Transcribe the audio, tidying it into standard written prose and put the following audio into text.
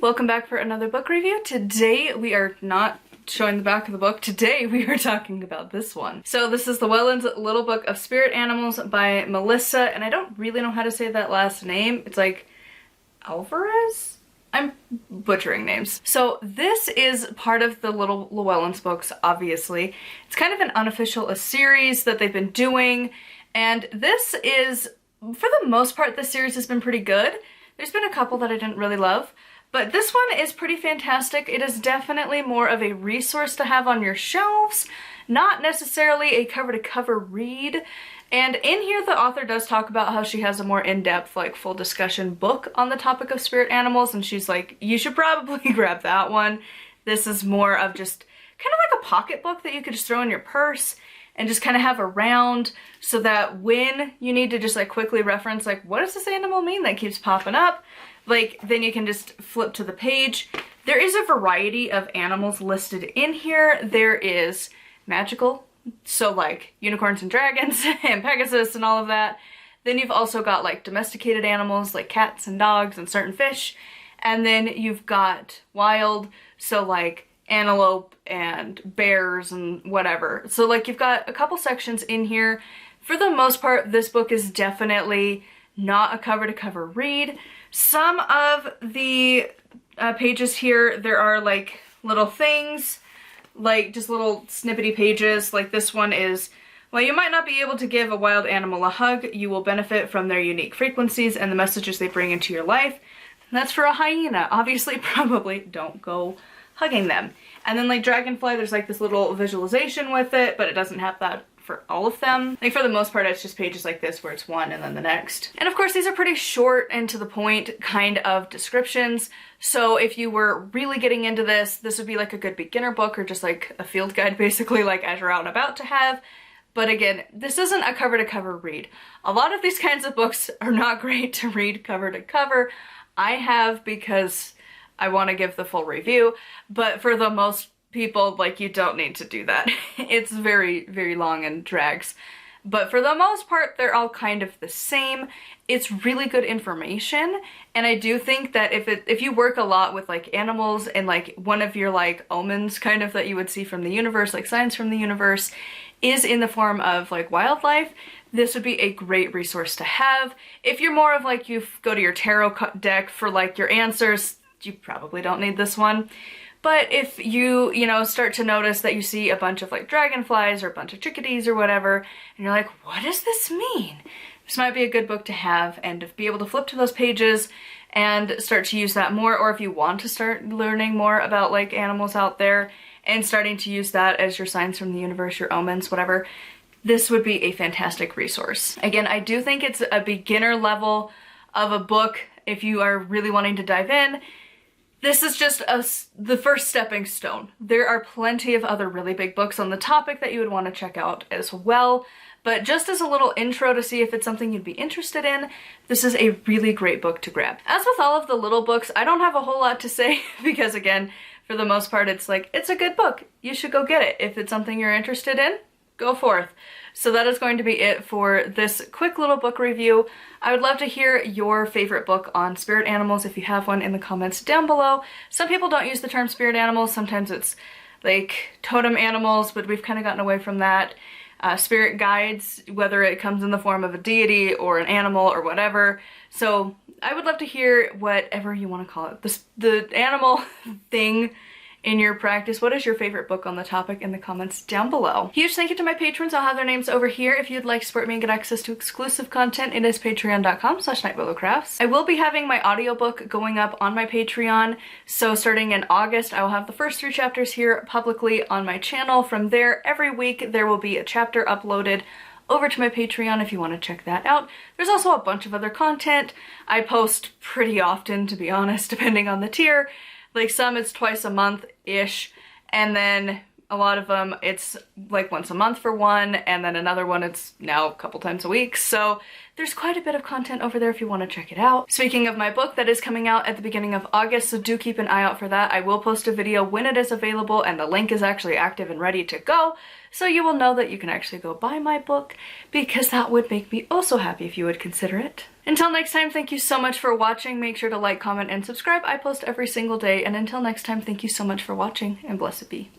Welcome back for another book review. Today we are not showing the back of the book. Today we are talking about this one. So this is Llewellyn's Little Book of Spirit Animals by Melissa, and I don't really know how to say that last name. It's like Alvarez? I'm butchering names. So this is part of the Little Llewellyn's books, obviously. It's kind of an unofficial series that they've been doing, and this is, for the most part, the series has been pretty good. There's been a couple that I didn't really love, but this one is pretty fantastic. It is definitely more of a resource to have on your shelves, not necessarily a cover-to-cover read. And in here, the author does talk about how she has a more in-depth, like, full discussion book on the topic of spirit animals, and she's like, you should probably grab that one. This is more of just kind of like a pocketbook that you could just throw in your purse and just kind of have around, so that when you need to just like quickly reference, like, what does this animal mean that keeps popping up? Like, then you can just flip to the page. There is a variety of animals listed in here. There is magical, so like unicorns and dragons and Pegasus and all of that. Then you've also got like domesticated animals like cats and dogs and certain fish. And then you've got wild, so like antelope and bears and whatever. So like you've got a couple sections in here. For the most part, this book is definitely not a cover-to-cover read. Some of the pages here, there are like little things, like just little snippety pages. Like this one is, while you might not be able to give a wild animal a hug, you will benefit from their unique frequencies and the messages they bring into your life. And that's for a hyena. Obviously, probably don't go hugging them. And then like Dragonfly, there's like this little visualization with it, but it doesn't have that for all of them. Like for the most part, it's just pages like this where it's one and then the next. And of course, these are pretty short and to the point kind of descriptions. So if you were really getting into this, this would be like a good beginner book or just like a field guide basically, like as you're out and about to have. But again, this isn't a cover to cover read. A lot of these kinds of books are not great to read cover to cover. I have because I want to give the full review, but for the most people, like, you don't need to do that. It's very, very long and drags. But for the most part, they're all kind of the same. It's really good information, and I do think that if you work a lot with like animals and like one of your like omens kind of that you would see from the universe, like signs from the universe, is in the form of like wildlife, this would be a great resource to have. If you're more of like, you go to your tarot deck for like your answers, you probably don't need this one. But if you start to notice that you see a bunch of like dragonflies or a bunch of chickadees or whatever, and you're like, what does this mean? This might be a good book to have and to be able to flip to those pages and start to use that more. Or if you want to start learning more about like animals out there and starting to use that as your signs from the universe, your omens, whatever, this would be a fantastic resource. Again, I do think it's a beginner level of a book if you are really wanting to dive in. This is just the first stepping stone. There are plenty of other really big books on the topic that you would want to check out as well. But just as a little intro to see if it's something you'd be interested in, this is a really great book to grab. As with all of the little books, I don't have a whole lot to say because again, for the most part, it's like, it's a good book. You should go get it. If it's something you're interested in, go forth. So that is going to be it for this quick little book review. I would love to hear your favorite book on spirit animals if you have one in the comments down below. Some people don't use the term spirit animals. Sometimes it's like totem animals, but we've kind of gotten away from that. Spirit guides, whether it comes in the form of a deity or an animal or whatever. So I would love to hear whatever you want to call it. The animal thing in your practice. What is your favorite book on the topic in the comments down below? Huge thank you to my patrons. I'll have their names over here. If you'd like to support me and get access to exclusive content, it is patreon.com/nightwillowcrafts. I will be having my audiobook going up on my Patreon. So starting in August, I will have the first 3 chapters here publicly on my channel. From there, every week there will be a chapter uploaded over to my Patreon if you want to check that out. There's also a bunch of other content. I post pretty often, to be honest, depending on the tier. Like some it's twice a month-ish, and then a lot of them it's like once a month for one, and then another one it's now a couple times a week. So there's quite a bit of content over there if you want to check it out. Speaking of my book, that is coming out at the beginning of August, so do keep an eye out for that. I will post a video when it is available and the link is actually active and ready to go, so you will know that you can actually go buy my book, because that would make me oh so happy if you would consider it. Until next time, thank you so much for watching. Make sure to like, comment, and subscribe. I post every single day. And until next time, thank you so much for watching, and blessed be.